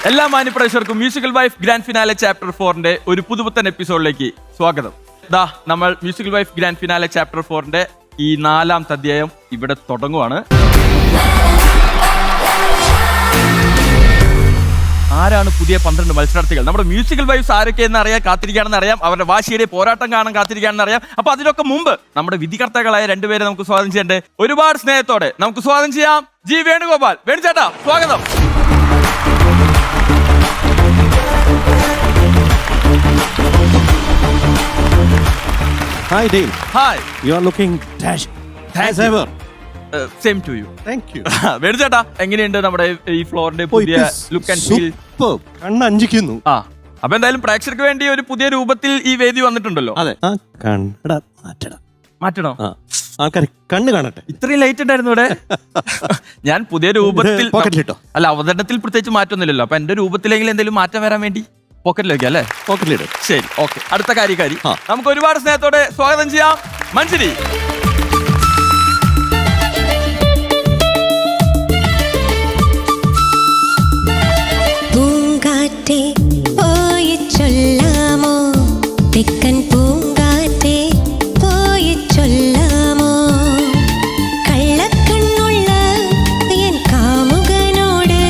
എല്ലാ മാന്യപ്രേക്ഷകർക്കും musical wife grand finale chapter 4ന്റെ ഒരു പുതുപുത്തൻ എപ്പിസോഡിലേക്ക് സ്വാഗതം. നമ്മൾ musical wife grand finale chapter 4ന്റെ ഈ 4ാമത്തെ അധ്യായം ഇവിടെ തുടങ്ങുവാണ്. ആരാണ് പുതിയ 12 മത്സരാർത്ഥികൾ? നമ്മുടെ മ്യൂസിക്കൽ വൈഫ്സ് ആരൊക്കെയെന്ന് അറിയാൻ കാത്തിരിക്കുകയാണെന്ന് അറിയാം. അവരുടെ വാശിയുടെ പോരാട്ടം കാണാൻ കാത്തിരിക്കുകയാണെന്ന് അറിയാം. അപ്പൊ അതിനൊക്കെ മുമ്പ് നമ്മുടെ വിധികർത്താക്കളായ 2 പേരെ നമുക്ക് സ്വാഗതം ചെയ്യണ്ടേ? ഒരുപാട് സ്നേഹത്തോടെ നമുക്ക് സ്വാഗതം ചെയ്യാം. ജി വേണുഗോപാൽ. വേണുചേട്ടാ സ്വാഗതം. Hi Dale. Hi. You are looking dashing as ever. Same to you. Thank you. വേണുചേട്ടാ എങ്ങനെയുണ്ട് നമ്മുടെ ഈ ഫ്ലോറിന്റെ പുതിയ ലുക്ക് ആൻഡ് ഫീൽ? കണ്ണഞ്ചിക്കുന്നു. അപ്പൊ എന്തായാലും പ്രേക്ഷകർക്ക് വേണ്ടി ഒരു പുതിയ രൂപത്തിൽ ഈ വേദി വന്നിട്ടുണ്ടല്ലോ. അതെ. കണ്ണട മാറ്റണോ? ആൾക്കാരെ കണ്ണ് കാണട്ടെ. ഇത്രയും ലൈറ്റ് ഉണ്ടായിരുന്നു ഇവിടെ. ഞാൻ പുതിയ രൂപത്തിൽ പോക്കറ്റിലിട്ടോ? അല്ല, അവതരണത്തിൽ പ്രത്യേകിച്ച് മാറ്റമൊന്നുമില്ലല്ലോ. അപ്പൊ എന്റെ രൂപത്തിലെങ്കിലും എന്തെങ്കിലും മാറ്റം വരാൻ വേണ്ടി പോക്കറ്റിലേക്ക് അല്ലേ? പോക്കറ്റിലിടും. ശരി, ഓക്കെ. അടുത്ത കാര്യക്കാരി നമുക്ക് ഒരുപാട് സ്നേഹത്തോടെ സ്വാഗതം ചെയ്യാം. മഞ്ജരി. പൂങ്കാറ്റേ പോയി ചൊല്ലാമോ, തെക്കൻ പൂങ്കാറ്റേ പോയി ചൊല്ലാമോ, കള്ളക്കണ്ണുള്ള എൻ കാമുകനോട്,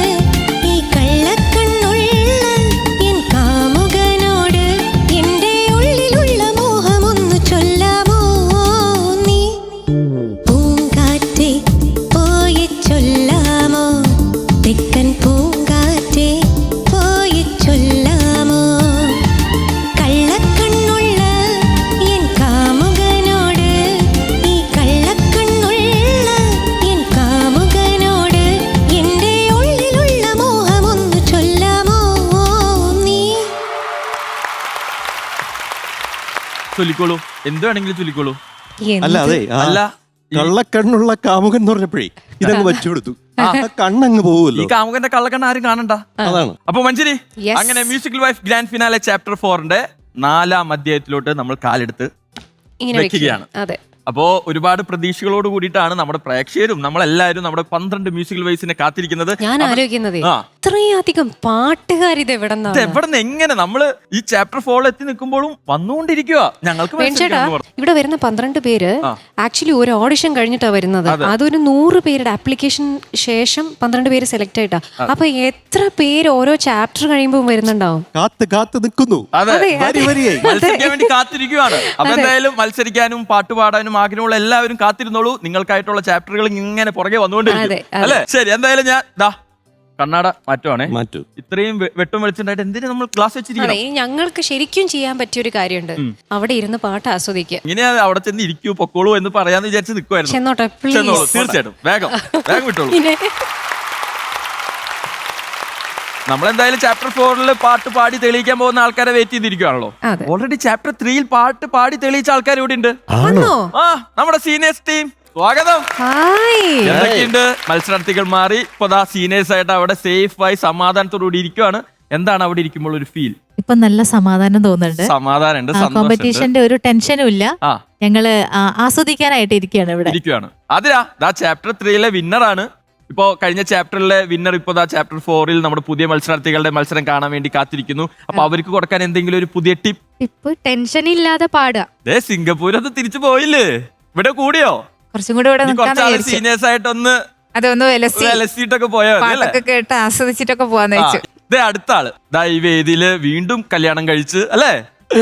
ഈ കള്ളക്കണ്ണുള്ള എൻ കാമുകനോട് എന്റെ ഉള്ളിലുള്ള മോഹമൊന്നു ചൊല്ലാമോ നീ. പൂങ്കാറ്റേ പോയി ചൊല്ലാമോ, തെക്കൻ പൂങ്കാറ്റേ പോയി ചൊല്ലാമോ, കള്ളക്കണ്ണുള്ള എൻ കാമുകനോട്, ഈ കള്ളക്കണ്ണുള്ള എൻ കാമുകനോട് എന്റെ ഉള്ളിലുള്ള മോഹമൊന്നു ചൊല്ലാമോ നീ. ചൊല്ലിക്കോളൂ, എന്ത് വേണമെങ്കിലും ചൊല്ലിക്കോളൂ. അല്ല അതെ, അല്ല, കള്ളക്കണ്ണുള്ള കാമുകൻ എന്ന് പറഞ്ഞപ്പോഴേ ഇതങ്ങ് വെച്ചു കൊടുത്തു. കണ്ണങ്ങ് ഈ പോവുമല്ലോ. കാമുകന്റെ കള്ളക്കണ്ണ ആരും കാണണ്ട. അതാണ്. അപ്പൊ മഞ്ജരി, Yes. അങ്ങനെ musical wife grand finale chapter 4ന്റെ 4ാം അധ്യായത്തിലോട്ട് നമ്മൾ കാലെടുത്ത് ഇങ്ങനെ വെക്കുകയാണ്. അതെ. അപ്പോ ഒരുപാട് പ്രതീക്ഷകളോട് കൂടിയിട്ടാണ് നമ്മുടെ പ്രേക്ഷകരും നമ്മളെല്ലാവരും നമ്മുടെ 12 മ്യൂസിക്കൽ വൈസിനെ കാത്തിരിക്കുന്നത്. ഞാൻ ആലോചിക്കുന്നതേ, ആ. ഇത്രയധികം പാട്ടുകാരിത് എവിടെ എവിടെ നിന്ന് എങ്ങനെ നമ്മള് ഈ ചാപ്റ്റർ 4 എത്തി നിൽക്കുമ്പോഴും വന്നുകൊണ്ടിരിക്കുക. ഞങ്ങൾക്ക് ചേട്ടാ, ഇവിടെ വരുന്ന 12 പേര് ആക്ച്വലി ഒരു ഓഡിഷൻ കഴിഞ്ഞിട്ടാ വരുന്നത്. അതൊരു 100 പേരുടെ ആപ്ലിക്കേഷൻ ശേഷം 12 പേര് സെലക്ട് ആയിട്ടാ. അപ്പൊ എത്ര പേര് ഓരോ ചാപ്റ്റർ കഴിയുമ്പോൾ വരുന്നുണ്ടാവും? കാത്ത് നിൽക്കുന്നു. മത്സരിക്കാൻ വേണ്ടി കാത്തിരിക്കുകയാണ്. അപ്പൊ എന്തായാലും മത്സരിക്കാനും പാട്ടുപാടാനും ആഗ്രഹമുള്ള എല്ലാവരും കാത്തിരുന്നോളൂ. നിങ്ങൾക്കായിട്ടുള്ള ചാപ്റ്ററുകൾ ഇങ്ങനെ പുറകെ വന്നുകൊണ്ടിരിക്കും അല്ലേ? ശരി, എന്തായാലും ഞാൻ കണ്ണാട മാറ്റുവാണേ. ഇത്രയും വെട്ടും വെളിച്ചുണ്ടായിട്ട് എന്തിനാ നമ്മൾ ക്ലാസ് വെച്ചിരിക്കണം? ഞങ്ങൾക്ക് ശരിക്കും ചെയ്യാൻ പറ്റിയ ഒരു കാര്യമുണ്ട്. അവിടെ ഇരുന്ന് പാട്ട് ആസ്വദിക്കുക. ഇങ്ങനെയാ അവിടെ ചെന്ന് ഇരിക്കൂ പൊക്കോളൂ എന്ന് പറയാന്ന് വിചാരിച്ച് നിൽക്കുമായിരുന്നു. ചെന്നോട്ടെ, തീർച്ചയായിട്ടും വേഗം വിട്ടോളൂ. നമ്മളെന്തായാലും ചാപ്റ്റർ 4 പാട്ട് പാടി തെളിയിക്കാൻ പോകുന്ന ആൾക്കാരെ വെയിറ്റ് ചെയ്തിരിക്കുകയാണല്ലോ. ഓൾറെഡി ചാപ്റ്റർ 3 പാട്ട് പാടി തെളിയിച്ച ആൾക്കാർ ഇവിടെ ഉണ്ട്. നമ്മുടെ സീനിയേഴ്സ് ടീം സ്വാഗതം. എന്തൊക്കെയുണ്ട്? മത്സരാർത്ഥികൾ മാറി ഇപ്പൊ സീനിയേഴ്സ് ആയിട്ട് അവിടെ സേഫായി സമാധാനത്തോടുകൂടി ഇരിക്കുവാണ്. എന്താണ് അവിടെ ഇരിക്കുമ്പോൾ ഒരു ഫീൽ? ഇപ്പൊ നല്ല സമാധാനം തോന്നുന്നുണ്ട്. സമാധാനം, കോമ്പറ്റീഷന്റെ ഒരു ടെൻഷനും ഇല്ല. ഞങ്ങള് ആസ്വദിക്കാനായിട്ട് ഇരിക്കുകയാണ്. അതിരാ ചാപ്റ്റർ 3 വിന്നറാണ്. ഇപ്പോ കഴിഞ്ഞ ചാപ്റ്ററിലെ വിന്നർ ഇപ്പൊ ചാപ്റ്റർ 4 നമ്മുടെ പുതിയ മത്സരാർത്ഥികളുടെ മത്സരം കാണാൻ വേണ്ടി കാത്തിരിക്കുന്നു. അപ്പൊ അവർക്ക് കൊടുക്കാൻ എന്തെങ്കിലും ഒരു പുതിയ ടിപ്പ്? ടെൻഷൻ ഇല്ലാതെ പാടുക. സിംഗപ്പൂർ അത് തിരിച്ചു പോയില്ലേ? ഇവിടെ കൂടിയോ? കുറച്ചും കൂടെ ഇവിടെ സീനിയേഴ്സ് ആയിട്ടൊന്ന് അതൊന്ന് പോയോ? കേട്ട് ആസ്വദിച്ചിട്ടൊക്കെ പോവാന്ന് വെച്ചു. അടുത്ത ആള് ഈ വേദിയില് വീണ്ടും കല്യാണം കഴിച്ച് അല്ലേ?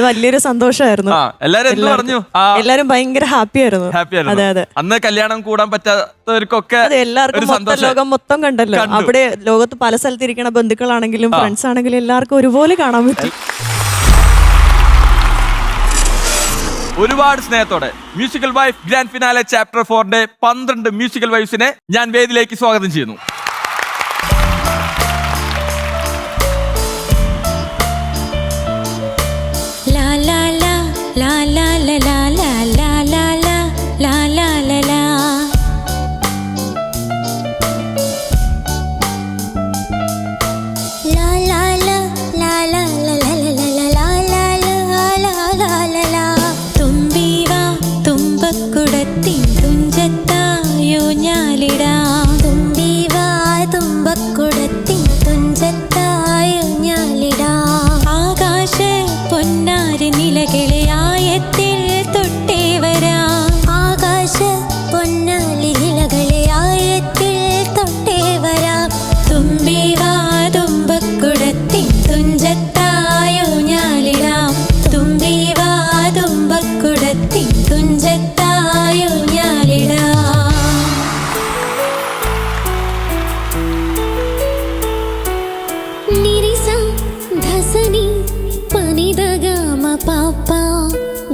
വലിയൊരു സന്തോഷമായിരുന്നു. എല്ലാരും എന്ത് പറഞ്ഞു? എല്ലാരും ഭയങ്കര ഹാപ്പി ആയിരുന്നു. അതെ അതെ. അന്ന് കല്യാണം കൂടാൻ പറ്റാത്തവർക്കൊക്കെ എല്ലാവർക്കും ലോകം മൊത്തം കണ്ടല്ലോ. അവിടെ ലോകത്ത് പല സ്ഥലത്തിരിക്കണ ബന്ധുക്കളാണെങ്കിലും ഫ്രണ്ട്സ് ആണെങ്കിലും എല്ലാവർക്കും ഒരുപോലെ കാണാൻ പറ്റി. ഒരുപാട് സ്നേഹത്തോടെ musical wife grand finale chapter 4ന്റെ 12 മ്യൂസിക്കൽ വൈഫ്സിനെ ഞാൻ വേദിയിലേക്ക് സ്വാഗതം ചെയ്യുന്നു. തുമ്പക്കുടത്തിൻ തുഞ്ചത്തായോ ഞാലിടാം, തുമ്പി വാ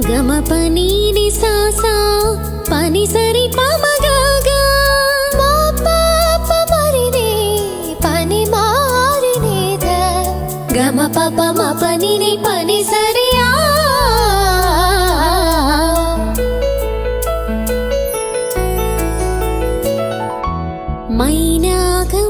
గమ పని ని సా సా పని సరి ప మ గ గ మా ప ప మరి రే పని మారి నే ద గమ ప ప మ పని ని పని సరి ఆ మైనాగం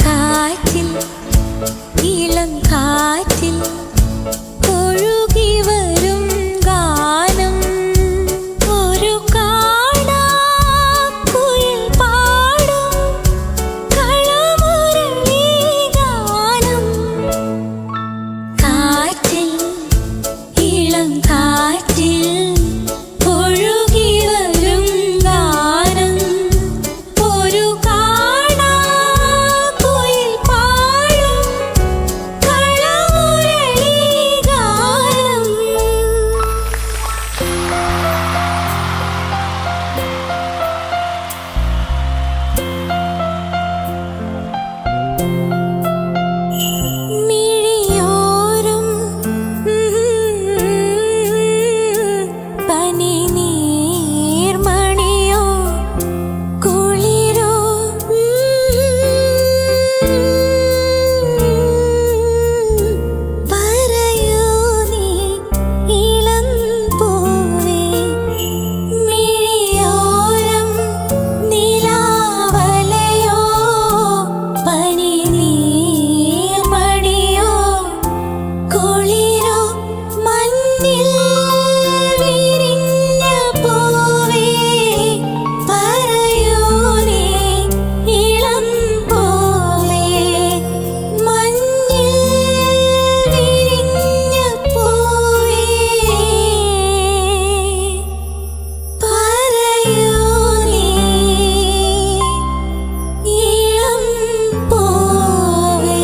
കാറ്റിൽ ഇളം കാറ്റിൽ ഒഴുകി വരും ഗാനം ഒരു കാണാക്കുയിൽ പാടും കളമുരളി ഗാനം കാറ്റിൽ ഇളം കാറ്റിൽ ഒഴുകി വരും ഗാനം ഒരു കാണാക്കുയിൽ പാടും കളമുരളി ഗാനം മിഴിയോരം പനി നീർമണിയോ കുളിരോ പറയൂ നീ ഇളം പൂവേ മിഴിയോരം നിലാവലയോ പനി നീർമണിയോ കുളിരോ മഞ്ഞിൽ വിരിഞ്ഞ പൂവേ പറയൂ നീ ഇളം പൂവേ മഞ്ഞിൽ വിരിഞ്ഞ പൂവേ പറയൂ നീ ഇളം പൂവേ.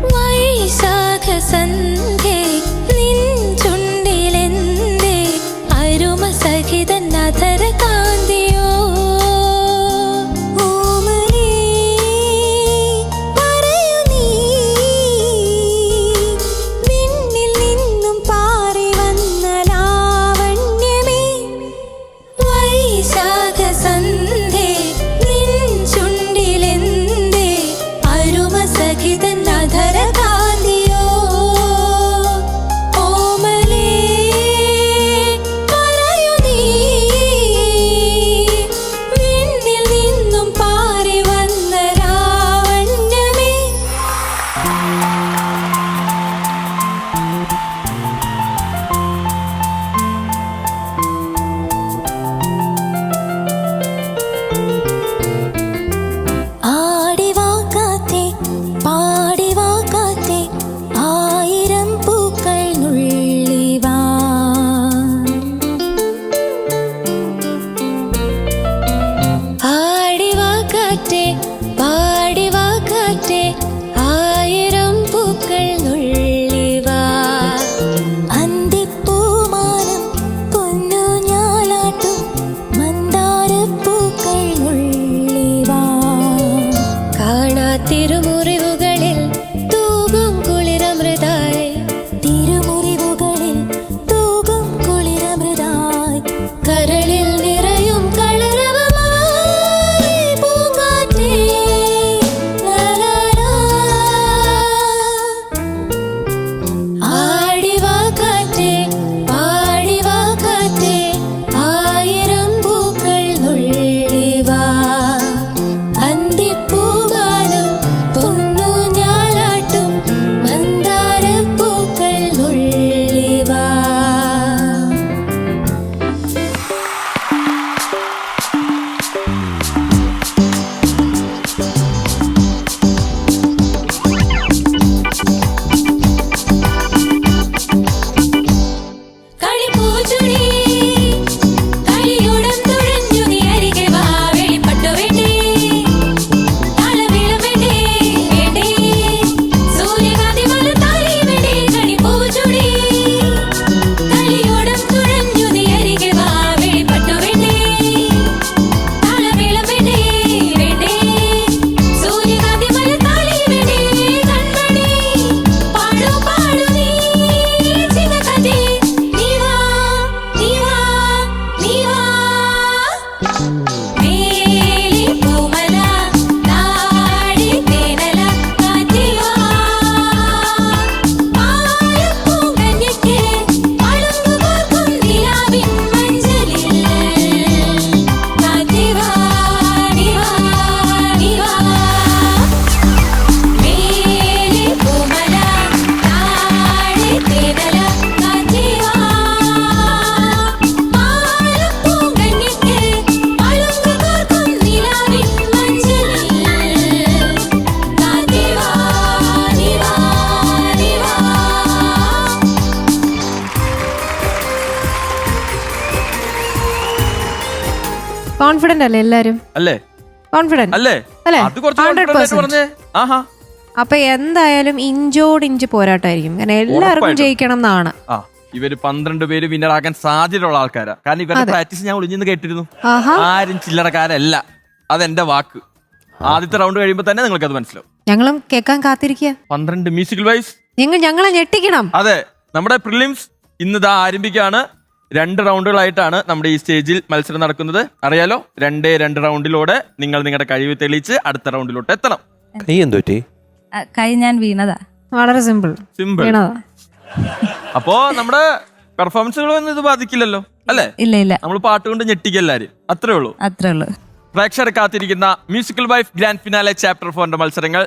വൈശാഖ സന്ധ്യേ നിൻ ചുണ്ടിലെന്തേ അരുമ സഹിതൻ അധര കാന്തിയോ ഓമനേ പറയൂ നീ നിന്നിൽ നിന്നും പാറി വന്ന ലാവണ്യമേ വൈശാഖ സന്ധ്യേ നിൻ ചുണ്ടിലെന്തേ അരുമ സഹിതൻ അധര കാന്തിയോ ഓമലേ പറയൂ നീ കോൺഫിഡന്റ് അല്ലേ എല്ലാരും? അല്ലേ? കോൺഫിഡന്റ് അല്ലേ? അല്ലേ? അത് കുറച്ച് confident ആയിട്ട് പറഞ്ഞേ. ആഹാ. അപ്പൊ എന്തായാലും ഇഞ്ചോടിഞ്ച് പോരാട്ടമായിരിക്കും. കാരണം എല്ലാവർക്കും ജയിക്കണം എന്നാണ്. ഇവര് 12 പേര് വിന്നർ ആകാൻ സാധ്യതയുള്ള ആൾക്കാരാ. കാരണം ഇവരുടെ പ്രാക്ടീസ് ഞാൻ ഒളിഞ്ഞെന്ന് കേട്ടിരുന്നു. ആരും ചില്ലറക്കാരല്ല, അതെന്റെ വാക്ക്. ആദ്യത്തെ റൗണ്ട് കഴിയുമ്പോ തന്നെ നിങ്ങൾക്ക് അത് മനസ്സിലാവും. ഞങ്ങളും കേൾക്കാൻ കാത്തിരിക്കുക. 12 മ്യൂസിക്കൽ വൈസ് ഞങ്ങളെ ഞെട്ടിക്കണം. അതെ, നമ്മുടെ പ്രിലിംസ് ഇന്ന് ആരംഭിക്കുകയാണ്. 2 റൗണ്ടുകളായിട്ടാണ് നമ്മുടെ ഈ സ്റ്റേജിൽ മത്സരം നടക്കുന്നത്. അറിയാലോ, 2 റൗണ്ടിലൂടെ നിങ്ങൾ നിങ്ങളുടെ കഴിവ് തെളിയിച്ച് അടുത്ത റൗണ്ടിലോട്ട് എത്തണം. കൈ എന്തോറ്റി? കൈ ഞാൻ വീണതാ. വളരെ സിമ്പിൾ. അപ്പോ നമ്മുടെ പെർഫോമൻസുകളൊന്നും ഇത് ബാധിക്കില്ലല്ലോ അല്ലേ? ഇല്ല ഇല്ല, നമ്മൾ പാട്ടുകൊണ്ട് ഞെട്ടിക്കല്ലാരും, അത്രേ ഉള്ളൂ. പ്രേക്ഷകർ കാത്തിരിക്കുന്ന musical wife grand finale chapter 4 മത്സരങ്ങൾ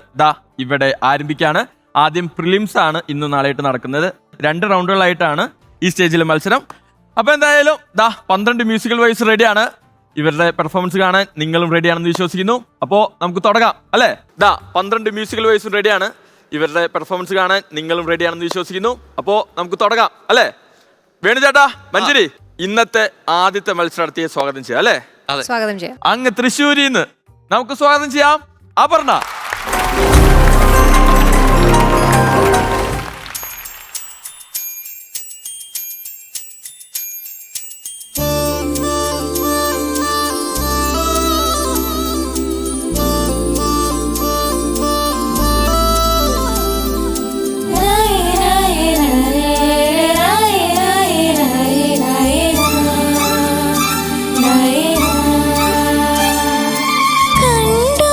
ഇവിടെ ആരംഭിക്കുകയാണ്. ആദ്യം പ്രിലിംസ് ആണ് ഇന്ന് നാളെയായിട്ട് നടക്കുന്നത്. 2 റൗണ്ടുകളായിട്ടാണ് ഈ സ്റ്റേജിലെ മത്സരം. അപ്പൊ എന്തായാലും 12 മ്യൂസിക്കൽ വൈസ് റെഡിയാണ്. ഇവരുടെ പെർഫോമൻസ് കാണാൻ നിങ്ങളും റെഡിയാണെന്ന് വിശ്വസിക്കുന്നു. അപ്പോ നമുക്ക് തുടങ്ങാം അല്ലേ? 12 മ്യൂസിക്കൽ വൈസും റെഡിയാണ്. ഇവരുടെ പെർഫോമൻസ് കാണാൻ നിങ്ങളും റെഡിയാണെന്ന് വിശ്വസിക്കുന്നു. അപ്പോ നമുക്ക് തുടങ്ങാം അല്ലേ? വേണു ചേട്ടാ, മഞ്ജരി, ഇന്നത്തെ ആദ്യത്തെ മത്സരാർത്ഥിയെ സ്വാഗതം ചെയ്യാം അല്ലേ? സ്വാഗതം ചെയ്യാം. അങ്ങ് തൃശ്ശൂരിന്ന് നമുക്ക് സ്വാഗതം ചെയ്യാം അപർണ. കണ്ടു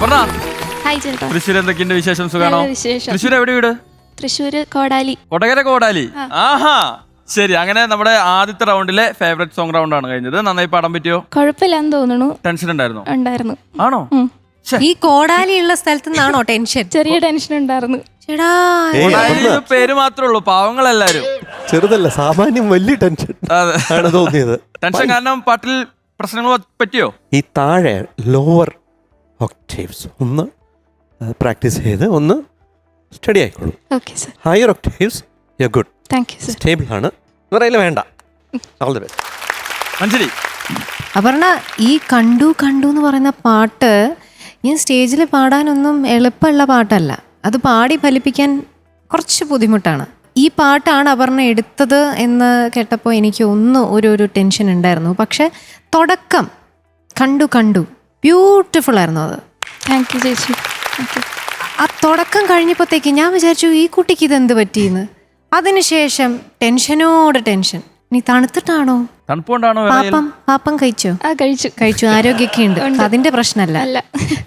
പറഞ്ഞ ഹായ് ചേട്ടാ. തൃശ്ശൂർ എന്തൊക്കെയുണ്ട് വിശേഷം? സുഖാണോ? നല്ല വിശേഷം. തൃശ്ശൂർ എവിടെ വീട്? തൃശ്ശൂര് കോടാലി. കൊടകര കോടാലി. ആഹാ ശരി. അങ്ങനെ നമ്മുടെ ആദ്യത്തെ റൗണ്ടിലെ ഫേവറേറ്റ് സോങ് റൗണ്ട് ആണ് കഴിഞ്ഞത്. നന്നായി പാടാൻ പറ്റിയോ? കുഴപ്പമില്ലാന്ന് തോന്നുന്നു. ടെൻഷൻ ഉണ്ടായിരുന്നു? ഉണ്ടായിരുന്നു. ആണോ? ഈ കോടാലി ഉള്ള സ്ഥലത്ത് നിന്നാണോ ടെൻഷൻ? ചെറിയ ടെൻഷൻ ഉണ്ടായിരുന്നു. ചേടാ കോടാലിയിൽ പേര് മാത്രമേ ഉള്ളൂ, പാവങ്ങളെല്ലാരും. ചെറുതല്ല, സാമാന്യം വലിയ ടെൻഷൻ അതെ. ആണ് തോന്നിയത്. ടെൻഷൻ കാരണം പാട്ടിൽ പ്രശ്നങ്ങൾ പറ്റിയോ? ഈ താഴെ ലോവർ ഒക്ടേവ്സ് ഒന്ന് പ്രാക്ടീസ് ചെയ്ത് ഒന്ന് സ്റ്റഡി ആയിക്കോളൂ. Okay sir. Higher octaves you good, thank you sir. Stable ആണ്, പറയില്ല വേണ്ട. All the best. Manjari. Aparna, ഈ കണ്ടു കണ്ടു എന്ന് പറയുന്ന പാട്ട് ഞാൻ സ്റ്റേജിൽ പാടാനൊന്നും എളുപ്പമുള്ള പാട്ടല്ല. അത് പാടി ഫലിപ്പിക്കാൻ കുറച്ച് ബുദ്ധിമുട്ടാണ്. ഈ പാട്ടാണ് അപർണ എടുത്തത് എന്ന് കേട്ടപ്പോൾ എനിക്ക് ഒരു ടെൻഷൻ ഉണ്ടായിരുന്നു. പക്ഷെ തുടക്കം കണ്ടു കണ്ടു ബ്യൂട്ടിഫുൾ ആയിരുന്നു. അത് താങ്ക് യു ചേച്ചി. ആ തുടക്കം കഴിഞ്ഞപ്പോഴത്തേക്ക് ഞാൻ വിചാരിച്ചു ഈ കുട്ടിക്ക് ഇതെന്ത് പറ്റിയെന്ന്. അതിനുശേഷം ടെൻഷനോട് ടെൻഷൻ. നീ തണുത്തിട്ടാണോ? തണുപ്പുകൊണ്ടാണോ? പാപ്പം കഴിച്ചോ? കഴിച്ചു. ആരോഗ്യമൊക്കെ ഉണ്ട്, അതിന്റെ പ്രശ്നമല്ല.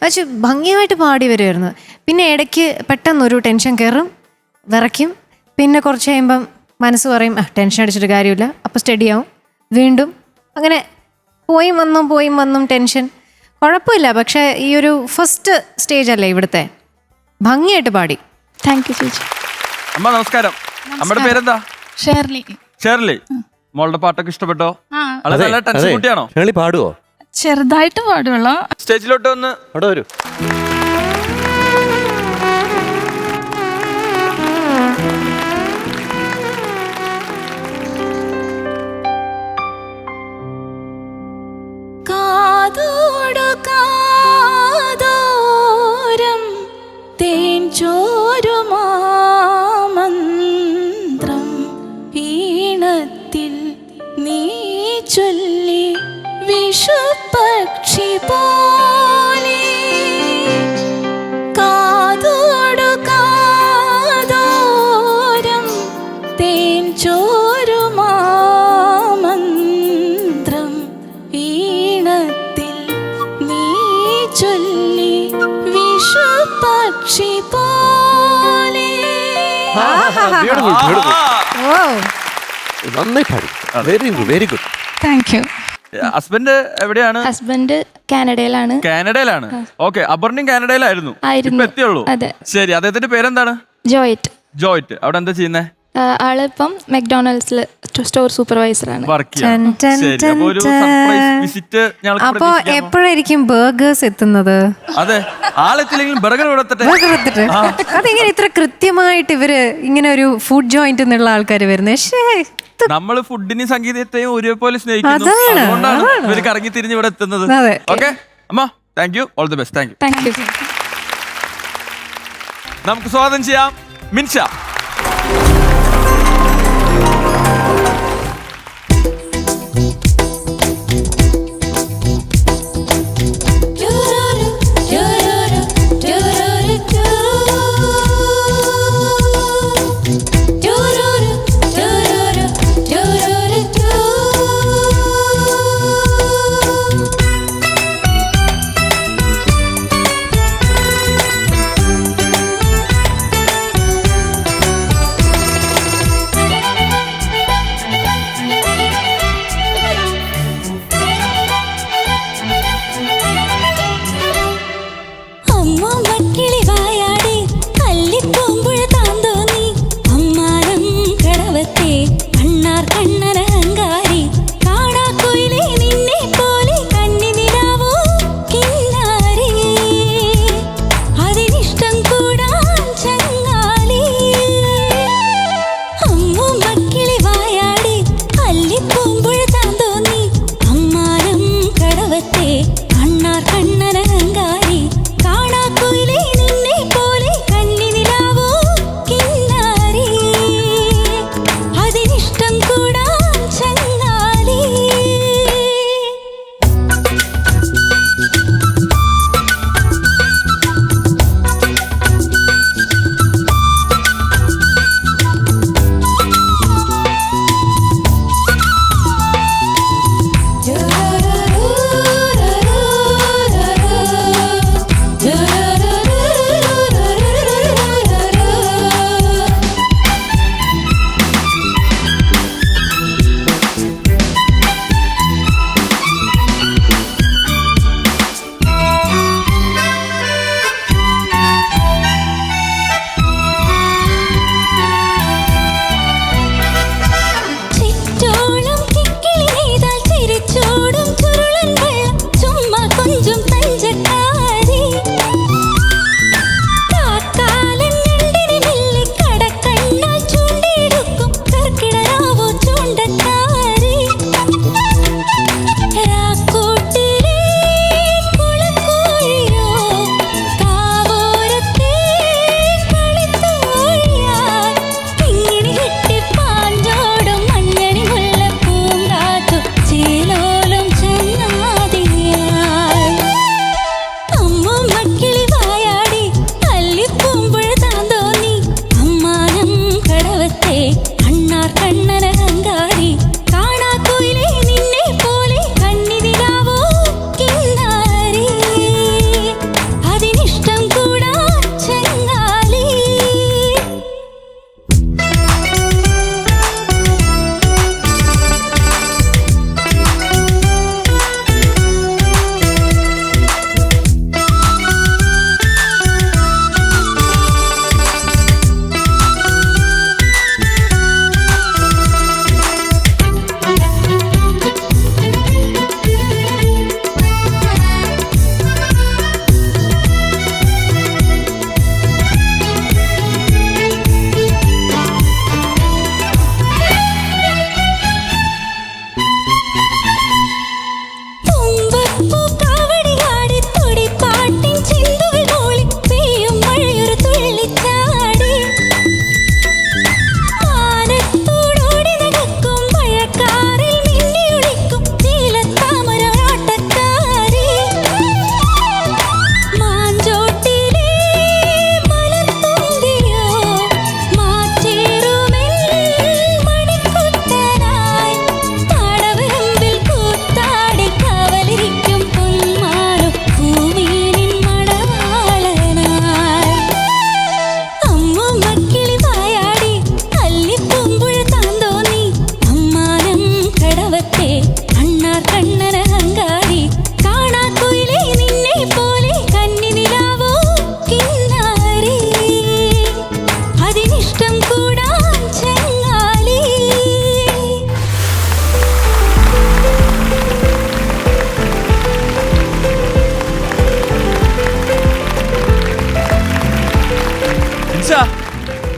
പക്ഷെ ഭംഗിയായിട്ട് പാടി വരുമായിരുന്നു. പിന്നെ ഇടയ്ക്ക് പെട്ടെന്നൊരു ടെൻഷൻ കയറും, വിറയ്ക്കും. പിന്നെ കുറച്ച് കഴിയുമ്പം മനസ്സ് പറയും ടെൻഷൻ അടിച്ചിട്ട് കാര്യമില്ല, അപ്പോൾ സ്റ്റഡി ആവും. വീണ്ടും അങ്ങനെ പോയും വന്നും ടെൻഷൻ. കുഴപ്പമില്ല. പക്ഷേ ഈ ഒരു ഫസ്റ്റ് സ്റ്റേജ് അല്ലേ ഇവിടുത്തെ, ഭംഗിയായിട്ട് പാടി. താങ്ക് യു ചേച്ചി. അമ്മ നമസ്കാരം. അമ്മയുടെ പേരെന്താ? ഷേർലി. ഷേർലി. മോളുടെ പാട്ടൊക്കെ ഇഷ്ടപ്പെട്ടോ? അത് നല്ല ടെൻഷൻ കുട്ടിയാണോ? ഷേർലി പാടുവോ? ചെറുതായിട്ട് പാടുള്ളൂ. സ്റ്റേജിലോട്ട് ഒന്ന് അവിടെ വരൂ. കാതോടു കാതോരം തേൻ ചോരുമാമന്ത്രം ഈണത്തിൽ നീ ചൊല്ലി വിഷുപക്ഷി പോലെ. കാതോടു കാതോരം തേൻ ചോരുമാമന്ത്രം ഈണത്തിൽ നീ ചൊല്ലി വിഷുപക്ഷി പോലെ. Beautiful, beautiful. ഓ, നന്നായി പാടി. Very good, very good. Thank U. Husband എവിടെയാണ്? ഹസ്ബൻഡ് കാനഡയിലാണ്. കാനഡയിലാണ്. ഓക്കെ. അപർണയും കാനഡയിലായിരുന്നു. ആയിരുന്നു. ഇപ്പൊ എത്തിയുള്ളൂ. അതെ. ശരി. അദ്ദേഹത്തിന്റെ പേരെന്താണ്? ജോയിറ്റ്. ജോയിറ്റ്. അവിടെ എന്താ ചെയ്യുന്നേ? ആളിപ്പം മെക്ഡൊണാൾഡ്സിൽ സ്റ്റോർ സൂപ്പർവൈസറാണ്. വർക്ക് ടൻ, ടൻ, ടൻ, ഒരു ടൻ. സർപ്രൈസ് വിസിറ്റ് ഞങ്ങൾക്ക് അപ്പൊ പ്രതീക്ഷിക്കാമോ? എപ്പോഴായിരിക്കും ബർഗേഴ്സ് എത്തുന്നത്? അതെ. ആളെത്തില്ലെങ്കിലും ബർഗർ കൊടുത്തിട്ട്. അതെങ്ങനെ ഇത്ര കൃത്യമായിട്ട് ഇവര് ഇങ്ങനെ ഒരു ഫുഡ് ജോയിന്റ് എന്നുള്ള ആൾക്കാർ വരുന്നത്? നമ്മള് ഫുഡിനെയും സംഗീതത്തെയും ഒരുപോലെ സ്നേഹിക്കുന്നു. അതാണ്, അതുകൊണ്ടാണ് അതാണ്. ഇവര് കറങ്ങി തിരിഞ്ഞ് ഇവിടെ എത്തുന്നത്. അതെ. ഓക്കെ അമ്മ, thank you. All the best. Thank U. Thank you. നമുക്ക് സ്വാഗതം ചെയ്യാം മിൻഷ.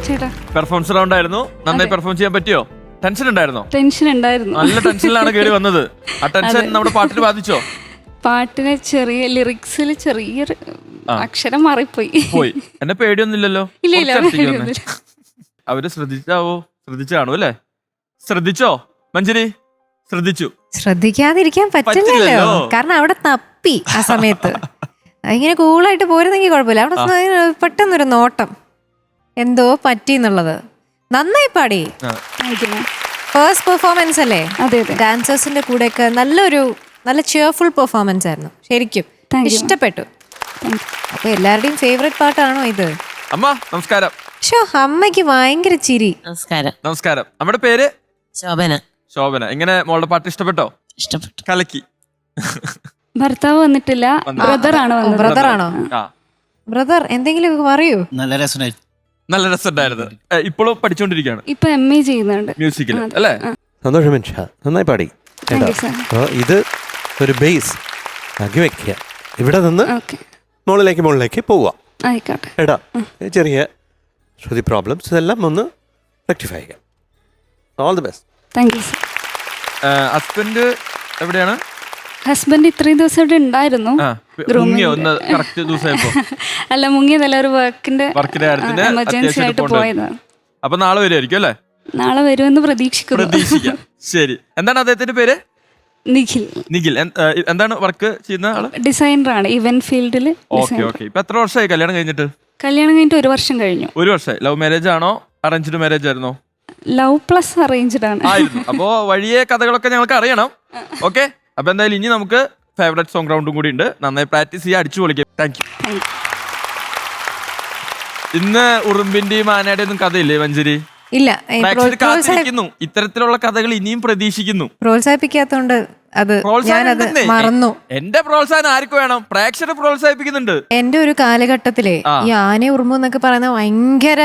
ചേട്ടാ പെർഫോമൻസ് റൗണ്ട് ആയിരുന്നു. നന്നായി പെർഫോം ചെയ്യാൻ പറ്റിയോ? ടെൻഷൻ ഉണ്ടായിരുന്നോ? ടെൻഷൻ ഉണ്ടായിരുന്നു. നല്ല ടെൻഷനിലാണ് കേറി വന്നത്. ആ ടെൻഷൻ നമ്മുടെ പാട്ടിൽ ബാധിച്ചോ? പാട്ടിന് ചെറിയ ലിറിക്സിൽ ചെറിയൊരു അക്ഷരം മാറിപ്പോയി. പോയി. എന്നെ പേടിയൊന്നുമില്ലല്ലോ? ഇല്ല അവര് ശ്രദ്ധിച്ചു കാണും അല്ലേ? ശ്രദ്ധിച്ചോ മഞ്ജരി? ശ്രദ്ധിക്കാതിരിക്കാൻ പറ്റില്ലല്ലോ, പറ്റില്ലല്ലോ. കാരണം അവിടെ തപ്പി ആ സമയത്ത്. ഇങ്ങനെ കൂളായിട്ട് പോരുന്നെങ്കിൽ കുഴപ്പമില്ല. അവിടെ പെട്ടെന്നൊരു നോട്ടം എന്തോ പറ്റി എന്നുള്ളത്. നന്നായി പാടി. ഫസ്റ്റ് പെർഫോമൻസ് അല്ലേ? അതെ. ഡാൻസേഴ്സിന്റെ കൂടെയൊക്കെ നല്ല ചെയർഫുൾ പെർഫോമൻസ് ആയിരുന്നു. ശരിക്കും ഇഷ്ടപ്പെട്ടു. അപ്പൊ എല്ലാവരുടെയും ഫേവറേറ്റ് പാട്ടാണോ ഇത്? അമ്മ നമസ്കാരം. അമ്മയ്ക്ക് ഭയങ്കര ചിരി. നമസ്കാരം. നമ്മുടെ പേര് ശോഭന. എങ്ങനെ മോളുടെ പാട്ട് ഇഷ്ടപ്പെട്ടോ? ഇഷ്ടപ്പെട്ടു. കലക്കി. ഭർത്താവ് വന്നിട്ടില്ല, ബ്രദറാണോ? ബ്രദർ എന്തെങ്കിലും പറയൂ. നല്ല രസമായിരുന്നു. നല്ല രസമുണ്ടായിരുന്നു. ഇപ്പോഴും പഠിച്ചോണ്ടിരിക്കുകയാണ്. ഇപ്പൊ MA ചെയ്യുന്നുണ്ട് മ്യൂസിക്കിൽ അല്ലേ? സന്തോഷം മനുഷ്യ, നന്നായി പാടി. ഇത് ഒരു ബേസ് ആക്കി വെക്കുക. ഇവിടെ നിന്ന് മുകളിലേക്ക് പോവുക. ആയിക്കോട്ടെ. എടാ ചെറിയ ശ്രുതി പ്രോബ്ലംസ് ഇതെല്ലാം ഒന്ന് റെക്ടിഫൈ ചെയ്യാം. All the best. Thank you sir. Husband എവിടെയാണ്? ഹസ്ബൻഡ് ഇത്രയും ദിവസം ഇവിടെ ഉണ്ടായിരുന്നു. അല്ല, മുങ്ങിയതല്ല, ഒരു വർക്കിന്റെ എമർജൻസി ആയിട്ട് പോയതാണ്. അപ്പൊ നാളെ വരുമായിരിക്കും അല്ലേ? നാളെ വരുമെന്ന് പ്രതീക്ഷിക്കുന്നു. ശരി. എന്താണ് അദ്ദേഹത്തിന്റെ പേര്? നിഖിൽ. എന്താണ് വർക്ക് ചെയ്യുന്ന ആള്? ഡിസൈനറാണ്, ഇവന്റ് ഫീൽഡിൽ. ഇപ്പൊ എത്ര വർഷമായി കല്യാണം കഴിഞ്ഞിട്ട്? കല്യാണം കഴിഞ്ഞിട്ട് 1 വർഷം കഴിഞ്ഞു. 1 വർഷമായി. ലവ് മാരേജ് ആണോ അറേഞ്ച്ഡ് മാരേജ് ആയിരുന്നോ? ലവ് പ്ലസ് അറേഞ്ച്ഡ് ആണ്. അപ്പോ വഴിയെ കഥകളൊക്കെ ഞങ്ങൾക്ക് അറിയണം. ഓക്കെ, അപ്പൊ എന്തായാലും ഇനി നമുക്ക് ഫേവറേറ്റ് സോങ് റൗണ്ടും കൂടി ഉണ്ട്. നന്നായി പ്രാക്ടീസ് ചെയ്യാൻ, അടിച്ചു പൊളിക്കാം. Thank you. ഇന്ന് ഉറുമ്പിന്റെയും ആനയുടെയും ഒന്നും കഥയില്ലേ മഞ്ജരി? ഇല്ല. ഇത്തരത്തിലുള്ള കഥകൾ ഇനിയും പ്രതീക്ഷിക്കുന്നു. പ്രോത്സാഹിപ്പിക്കാത്തോണ്ട് ഞാനത് മറന്നു. എന്റെ പ്രോത്സാഹനം ആർക്ക് വേണം? പ്രേക്ഷകരെ പ്രോത്സാഹിപ്പിക്കുന്നുണ്ട്. എന്റെ ഒരു കാലഘട്ടത്തിലെ ഈ ആന ഉറുമ്പ് എന്നൊക്കെ പറയുന്ന ഭയങ്കര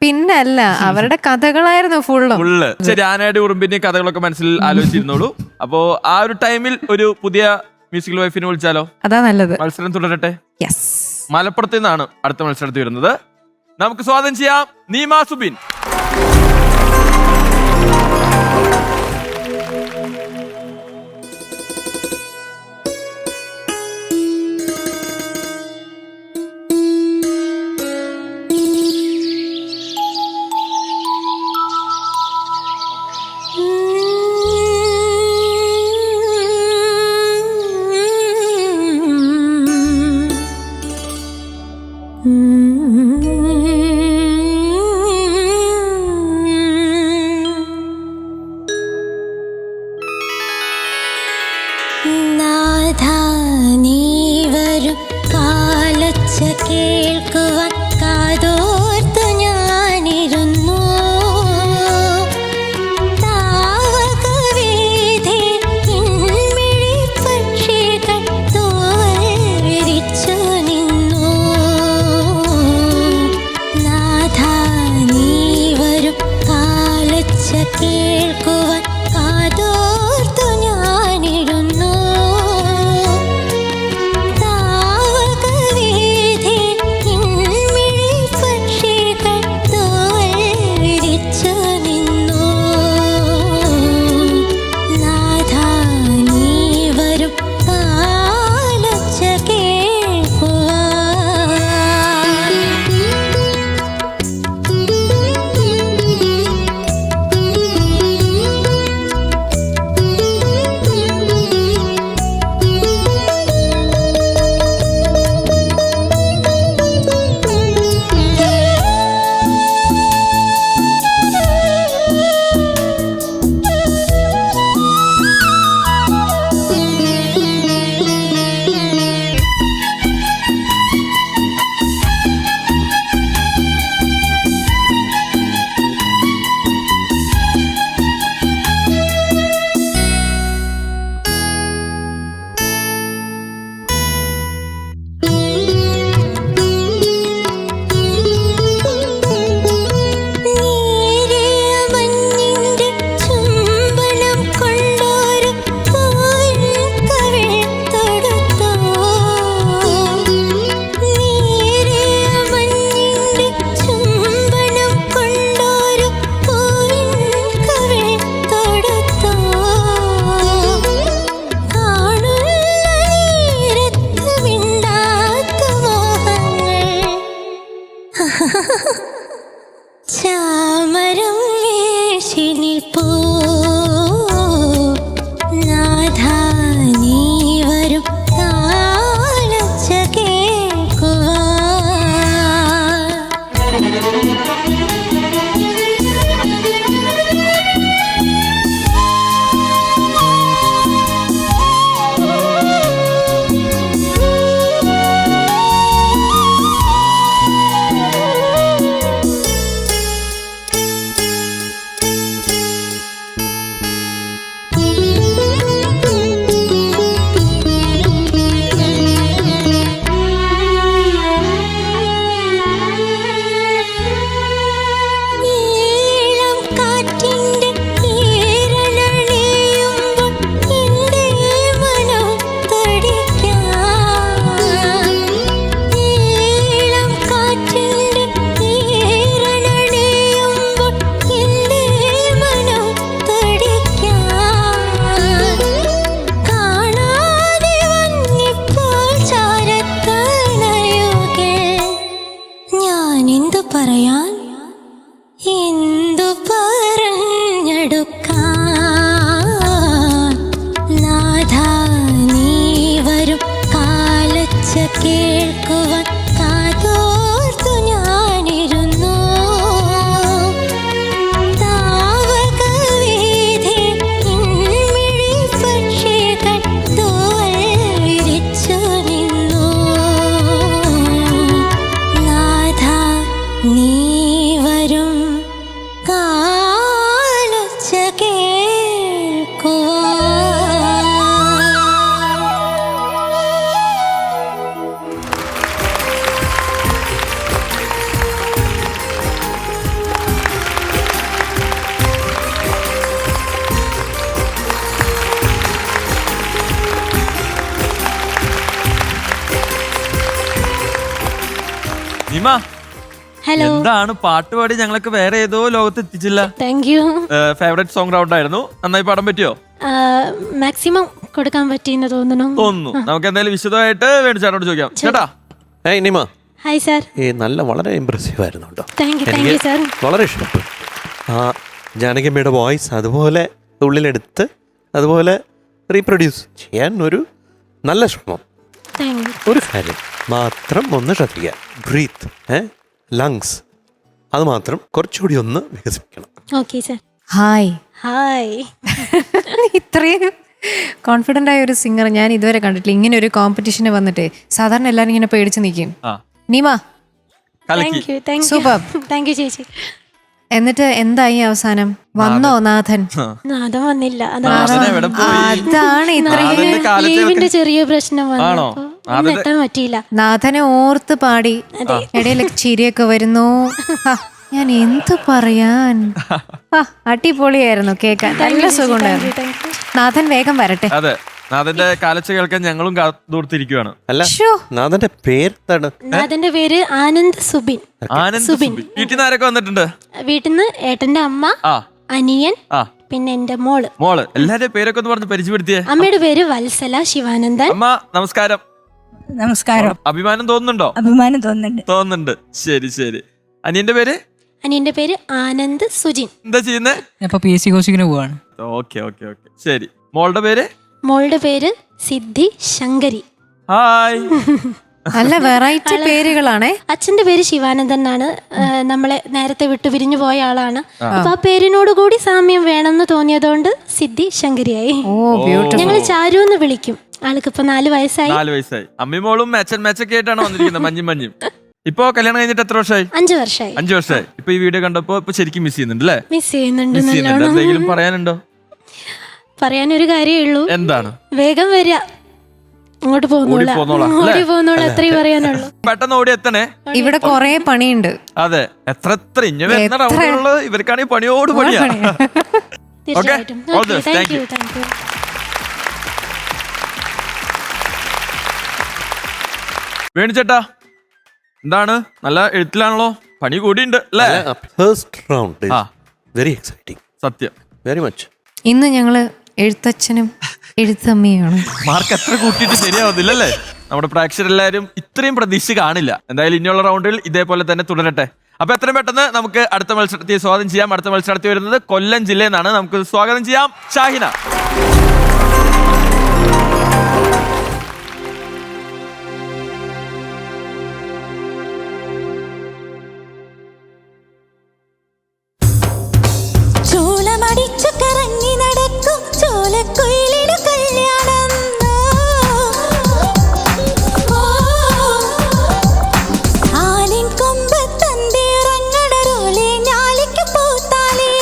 പിന്നല്ല, അവരുടെ കഥകളായിരുന്നു ഫുള്ള്. ശരി, ആനയുടെ ഉറുമ്പിന്റെയും കഥകളൊക്കെ മനസ്സിൽ ആലോചിച്ചിരുന്നോളൂ. അപ്പോ ആ ഒരു ടൈമിൽ ഒരു പുതിയ മ്യൂസിക്കൽ വൈഫിനെ വിളിച്ചാലോ? അതാ നല്ലത്. മത്സരം തുടരട്ടെ. മലപ്പുറത്ത് നിന്നാണ് അടുത്ത മത്സരത്തിൽ വരുന്നത്. നമുക്ക് സ്വാഗതം ചെയ്യാം നീമ സുബിൻ. പറയാൻ എന്തു പറഞ്ഞെടുക്കാൻ നാഥാ നീ വരും കാലച്ച കേൾക്കുവാൻ കാതോർത്തു ഞാനിരുന്നു താവകവീഥി ഇൻമിഴി പക്ഷികൾ തൂവൽ വിരിച്ചു നിന്നു നാഥാ നീ വരും കാലച്ച കേൾക്കുവാൻ. നിമ, ഹലോ, എന്താണ് പാട്ടുപാടി ഞങ്ങളൊക്കെ വേറെ ഏതോ ലോകത്ത് എത്തിച്ചില്ല. Thank you. Favourite song round ആയിരുന്നു. നന്നായി പാടാൻ പറ്റിയോ? മാക്സിമം കൊടുക്കാൻ പറ്റിയെന്ന് തോന്നുന്നു. നമുക്ക് എന്തായാലും വിശദമായിട്ട് വേണു ചേട്ടനോട് ചോദിക്കാം. ചേട്ടാ, നിമ, ഹായ് സാർ. നല്ല വളരെ ഇമ്പ്രസീവ് ആയിരുന്നു കേട്ടോ. Thank you sir. വളരെ ഇഷ്ടപ്പെട്ടു. ആ ജാനകിയമ്മയുടെ വോയിസ് അതുപോലെ ഉള്ളിലെടുത്ത് അതുപോലെ റീപ്രൊഡ്യൂസ് ചെയ്യാൻ ഒരു നല്ല ശ്രമം. Thank you. ഒരു കാര്യം മാത്രം ഒന്ന് ശ്രദ്ധിക്കുക, ബ്രീത്ത്, ലങ്സ്, അത് മാത്രം കുറച്ചുകൂടി ഒന്ന് വികസിപ്പിക്കണം. Okay sir. ഹായ്. ഹായ്. ഇത്രയും കോൺഫിഡന്റ് ആയ ഒരു സിംഗർ ഞാൻ ഇതുവരെ കണ്ടിട്ടില്ല. ഇങ്ങനെ ഒരു കോമ്പറ്റീഷന് വന്നിട്ട് സാധാരണ എല്ലാരും ഇങ്ങനെ പേടിച്ച് നിൽക്കും. നീമ, സൂപ്പർ. താങ്ക് യു ചേച്ചി. എന്നിട്ട് എന്തായി അവസാനം? വന്നോ നാഥൻ? നാഥൻ വന്നില്ല. അതാണ് ഇത്രയും ലീവിന്റെ ചെറിയ പ്രശ്നം വന്നു, എത്താൻ പറ്റിയില്ല. നാഥനെ ഓർത്ത് പാടി, ഇടയിലൊക്കെ ചിരിയൊക്കെ വരുന്നു. ഞാൻ എന്തു പറയാൻ, അടിപൊളിയായിരുന്നു കേൾക്കാൻ, നല്ല സുഖമുണ്ടായിരുന്നു. നാഥൻ വേഗം വരട്ടെ. അതെ, നാഥന്റെ കാലച്ച കേൾക്കാൻ ഞങ്ങളും കാതോർത്തിരിക്കുകയാണ്. അല്ല, നാഥന്റെ പേര്? നാഥന്റെ പേര് ആനന്ദ് സുബിൻ. സുബിൻ. വീട്ടിൽ നിന്ന് ആരൊക്കെ വന്നിട്ടുണ്ട്? വീട്ടിൽ നിന്ന് ഏട്ടന്റെ അമ്മ, അനിയൻ, പിന്നെ എന്റെ മോള്. എല്ലാവരുടെ പേരൊക്കെ ഒന്ന് പറഞ്ഞ് പരിചയപ്പെടുത്തിയേ. അമ്മയുടെ പേര് വത്സല ശിവാനന്ദൻ. അമ്മ നമസ്കാരം. നമസ്കാരം. അഭിമാനം തോന്നുന്നുണ്ടോ? അഭിമാനം തോന്നുന്നുണ്ട്. ശരി ശരി. അനിയന്റെ പേര്? അനിയന്റെ പേര് ആനന്ദ് സുജിൻ. എന്താ ചെയ്യുന്നേ? PSC കോച്ചിങ്ങിന് പോവാണ്. ഓക്കെ ഓക്കെ ഓക്കെ, ശരി. മോളുടെ പേര്? മോളുടെ പേര് സിദ്ധി ശങ്കരി. ഹായ്. നല്ല വെറൈറ്റി പേരുകളാണേ. അച്ഛന്റെ പേര് ശിവാനന്ദൻ എന്നാണ്. നമ്മളെ നേരത്തെ വിട്ടു പിരിഞ്ഞു പോയ ആളാണ്. അപ്പൊ ആ പേരിനോട് കൂടി സാമ്യം വേണമെന്ന് തോന്നിയതുകൊണ്ട് സിദ്ധി ശങ്കരിയായി. ഞങ്ങള് ചാരു എന്ന് വിളിക്കും. ആൾക്ക് ഇപ്പൊ 4 വയസ്സായി. അമ്മിമോളും മാച്ചൊക്കെ ആയിട്ടാണ് വന്നിരിക്കുന്നത്. മഞ്ഞും ഇപ്പൊ കല്യാണം കഴിഞ്ഞിട്ട് എത്ര വർഷമായി? 5 വർഷമായി. 5 വർഷമായി. ഇപ്പൊ ഈ വീഡിയോ കണ്ടപ്പോ ഇപ്പൊ ശരിക്കും മിസ് ചെയ്യുന്നുണ്ട് അല്ലേ? മിസ് ചെയ്യുന്നുണ്ട്. എന്തെങ്കിലും പറയാനുണ്ടോ? പറയാനൊരു കാര്യമേ ഉള്ളൂ. എന്താണ്? വേഗം വരിക. ഇങ്ങോട്ട് പോകുന്നോളാം, അത്രയും പറയാനുള്ളൂ. പെട്ടെന്ന് ഓടി എത്തണേ. ഇവിടെ കൊറേ പണിയുണ്ട്. അതെ, എത്ര ഇഞ്ഞ വരുന്ന റൗണ്ടുകളില് ഇവർക്കാണെങ്കിൽ പണിയോട് പണിയാ. തീർച്ചയായിട്ടും. Thank you. വേണിച്ചേട്ടാ, എന്താണ്? നല്ല എഴുത്തിലാണല്ലോ, പണി കൂടിയുണ്ട് അല്ലേ? First round very exciting. സത്യം, വെരി മച്ച്. ഇന്ന് ഞങ്ങള് എഴുത്തച്ഛനും എഴുത്തമ്മയാണ്. മാർക്ക് എത്ര കൂട്ടിയിട്ട് ശരിയാവുന്നില്ലല്ലേ? നമ്മുടെ പ്രേക്ഷകരെല്ലാരും ഇത്രയും പ്രതീക്ഷ കാണില്ല. എന്തായാലും ഇനിയുള്ള റൗണ്ടിൽ ഇതേപോലെ തന്നെ തുടരട്ടെ. അപ്പൊ എത്രയും പെട്ടെന്ന് നമുക്ക് അടുത്ത മത്സരത്തെ സ്വാഗതം ചെയ്യാം. അടുത്ത മത്സരത്തിൽ വരുന്നത് കൊല്ലം ജില്ലയിൽ നിന്നാണ്. നമുക്ക് സ്വാഗതം ചെയ്യാം ഷാഹിന. ചോളമടിച്ചു കറങ്ങി നടക്കും ചോലക്കുയിലിനു കല്യാണം. ആലിൻ കൊമ്പത്തന്തിറങ്ങടരോലെ ഞാലിക്ക് പൂത്താലേ.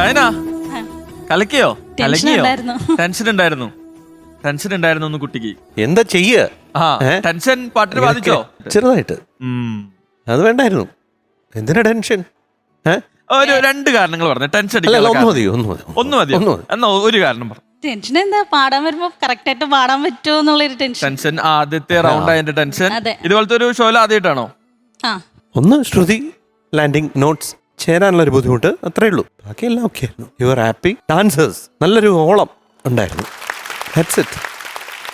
ഷൈന കലക്കിയോ കലക്കിയോ ഉണ്ടായിരുന്നു. ടെൻഷൻ ഉണ്ടായിരുന്നു ഒന്ന് കുട്ടിക്ക്. എന്താ ചെയ്യ ആ ടെൻഷൻ പാട്ടിന് ബാധിച്ചോ? ചെറുതായിട്ട്. അത് വേണ്ടായിരുന്നു. എന്തിനാ ടെൻഷൻ? ഒരു 2 കാരണങ്ങൾ പറഞ്ഞു. ടെൻഷൻ ഒന്ന് മതി. എന്നാ ഒരു കാരണം പറഞ്ഞു. ടെൻഷൻ എന്താ, പാടാൻ വരുമ്പോ കറക്റ്റ് ആയിട്ട് പാടാൻ പറ്റുമോ എന്നുള്ളൊരു ടെൻഷൻ. ആദ്യത്തെ റൗണ്ട് അതിന്റെ ടെൻഷൻ. ഇതുപോലത്തെ ഒരു ഷോയിൽ ആദ്യമായിട്ടാണോ? ഒന്ന് ശ്രുതി ലാൻഡിങ് നോട്ട്സ് ചേരാനുള്ള ഒരു ബുദ്ധിമുട്ട്, അത്രേ ഉള്ളൂ. ബാക്കിയെല്ലാം ഓക്കെ ആയിരുന്നു. You are happy. ഡാൻസേഴ്സ് നല്ലൊരു ഓളം ഉണ്ടായിരുന്നു.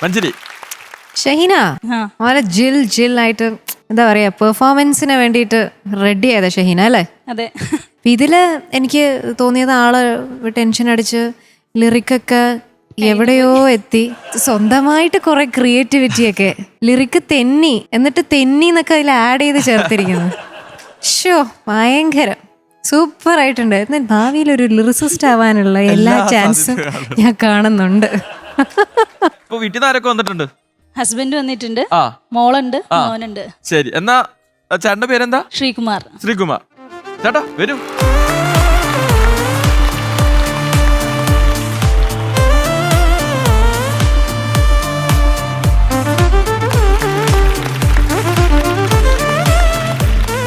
മഞ്ജരി ഷഹീന വളരെ ജിൽ ആയിട്ട് എന്താ പറയാ പെർഫോമൻസിന് വേണ്ടിയിട്ട് റെഡി ആയതാ ഷഹീന അല്ലേ? അതെ. ഇതില് എനിക്ക് തോന്നിയത് ആള് ടെൻഷൻ അടിച്ച് ലിറിക്കൊക്കെ എവിടെയോ എത്തി, സ്വന്തമായിട്ട് കുറെ ക്രിയേറ്റിവിറ്റിയൊക്കെ ലിറിക്ക് തെന്നി, എന്നിട്ട് തെന്നി എന്നൊക്കെ അതിൽ ആഡ് ചെയ്ത് ചേർത്തിരിക്കുന്നു. ഷോ ഭയങ്കരം സൂപ്പർ ആയിട്ടുണ്ട്. ഭാവിയിൽ ഒരു ലിറിസിസ്റ്റ് ആവാനുള്ള എല്ലാ ചാൻസും ഞാൻ കാണുന്നുണ്ട്. ഇപ്പൊ വീട്ടിൽ നിന്ന് ആരൊക്കെ വന്നിട്ടുണ്ട്? ഹസ്ബൻഡ് വന്നിട്ടുണ്ട്, മോളുണ്ട്, മോനുണ്ട്. ശരി, എന്നാ ചേട്ടന്റെ പേരെന്താ? ശ്രീകുമാർ. ചേട്ടാ വരൂ.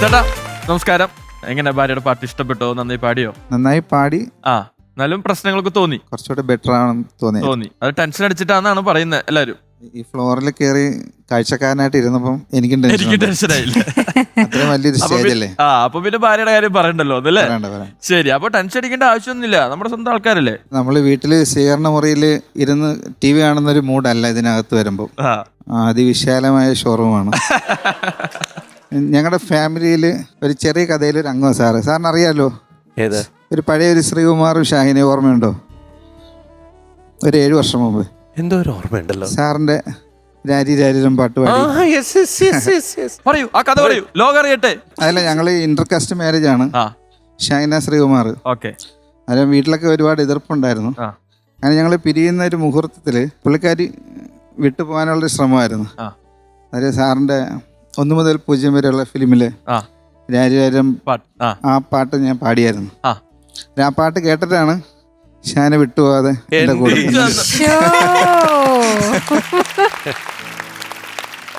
ചേട്ടാ നമസ്കാരം. എങ്ങനെ ഭാര്യയുടെ പാട്ട് ഇഷ്ടപ്പെട്ടോ? നന്നായി പാടിയോ? നന്നായി പാടി. എന്നാലും പ്രശ്നങ്ങളൊക്കെ തോന്നി? കുറച്ചുകൂടെ ബെറ്റർ ആണെന്ന് തോന്നി. അത് ടെൻഷൻ അടിച്ചിട്ടാണെന്നാണ് പറയുന്നത് എല്ലാരും. ഈ ഫ്ലോറിൽ കയറി കാഴ്ചക്കാരനായിട്ട് ഇരുന്നപ്പം എനിക്കും ടെൻഷനായില്ല. അത്രയും വലിയൊരു സ്റ്റേജ് അല്ലേ. അപ്പൊ പിന്നെ ഭാര്യയുടെ കാര്യം പറയണ്ടല്ലോ അതല്ലേ? ശരി, അപ്പൊ ടെൻഷൻ അടിക്കേണ്ട ആവശ്യമൊന്നുമില്ല, നമ്മുടെ സ്വന്തം ആൾക്കാരല്ലേ. നമ്മള് വീട്ടില് സ്വീകരണ മുറിയിൽ ഇരുന്ന് TV കാണുന്ന ഒരു മൂഡല്ല ഇതിനകത്ത് വരുമ്പോ. അതിവിശാലമായ ഷോറൂമാണ്. ഞങ്ങളുടെ ഫാമിലിയിൽ ഒരു ചെറിയ കഥയിൽ ഒരു അംഗം സാറിന് അറിയാലോ. ഏത്? ഒരു പഴയ ഒരു ശ്രീകുമാറും ഷാഹിനെ ഓർമ്മയുണ്ടോ? ഒരു 7 വർഷം മുമ്പ് എന്തോ ഒരു ഓർമ്മയുണ്ടല്ലോ. സാറിന്റെ രാരിരാരിരം പാട്ട് പാടി. പറയൂ, ആ കഥ പറയൂ, ലോകം അറിയട്ടെ. അതല്ല, ഞങ്ങള് ഇന്റർകാസ്റ്റ് മാരേജ് ആണ്. ഷൈന ശ്രീകുമാർ. അതിൽ വീട്ടിലൊക്കെ ഒരുപാട് എതിർപ്പുണ്ടായിരുന്നു. അങ്ങനെ ഞങ്ങൾ പിരിയുന്ന ഒരു മുഹൂർത്തത്തില് പുള്ളിക്കാരി വിട്ടുപോകാനുള്ളൊരു ശ്രമമായിരുന്നു. അതിൽ സാറിന്റെ 1 മുതൽ 0 വരെയുള്ള ഫിലിമില് രാരിരാരം ആ പാട്ട് ഞാൻ പാടിയായിരുന്നു. ആ പാട്ട് കേട്ടിട്ടാണ് ഷാന വിട്ടുപോകാതെ എന്റെ കൂടെ.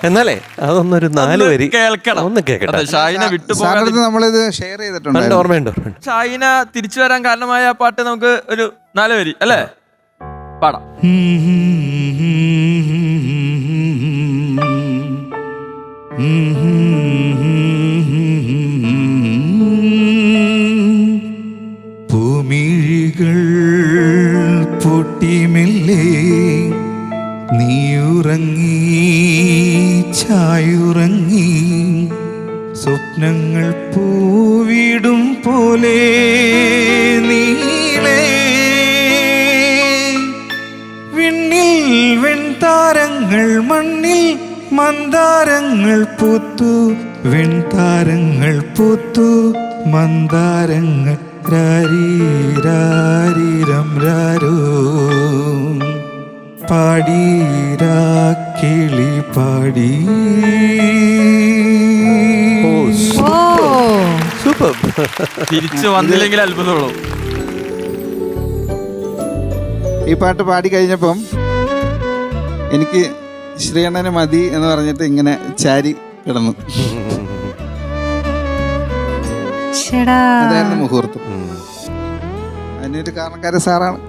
എന്നാലേ അതൊന്നൊരു 4 വരി ഒന്ന് കേൾക്കട്ടെ. സാറിനടുത്ത് നമ്മളിത് ഷെയർ ചെയ്തിട്ടുണ്ട്. ഓർമ്മയുണ്ടോ? ഷാഹിന തിരിച്ചു വരാൻ കാരണമായ ആ പാട്ട് നമുക്ക് ഒരു 4 വരി അല്ലേ പാടാം. പൂമിഴികൾ പൊട്ടിമെല്ലെ നീയുറങ്ങി ചായുറങ്ങി, സ്വപ്നങ്ങൾ പൂവിടും പോലെ നീളേ വിണ്ണിൽ വെൺതാരങ്ങൾ മണ്ണിൽ മന്ദാരങ്ങൾ പൂത്തു, വെൺതാരങ്ങൾ പൂത്തു മന്ദാരങ്ങൾ രാരീരാരിരം രാരോ പാടീരാ കിളി പാടി. സൂപ്പർ. തിരിച്ചു വന്നില്ലെങ്കിൽ അത്ഭുതമുള്ളൂ. ഈ പാട്ട് പാടി കഴിഞ്ഞപ്പം എനിക്ക് ശ്രീയണ്ണന് മതി എന്ന് പറഞ്ഞിട്ട് ഇങ്ങനെ ചാരി കിടന്നു. അതായിരുന്നു മുഹൂർത്തം. അതിനൊരു കാരണക്കാരൻ സാറാണ്.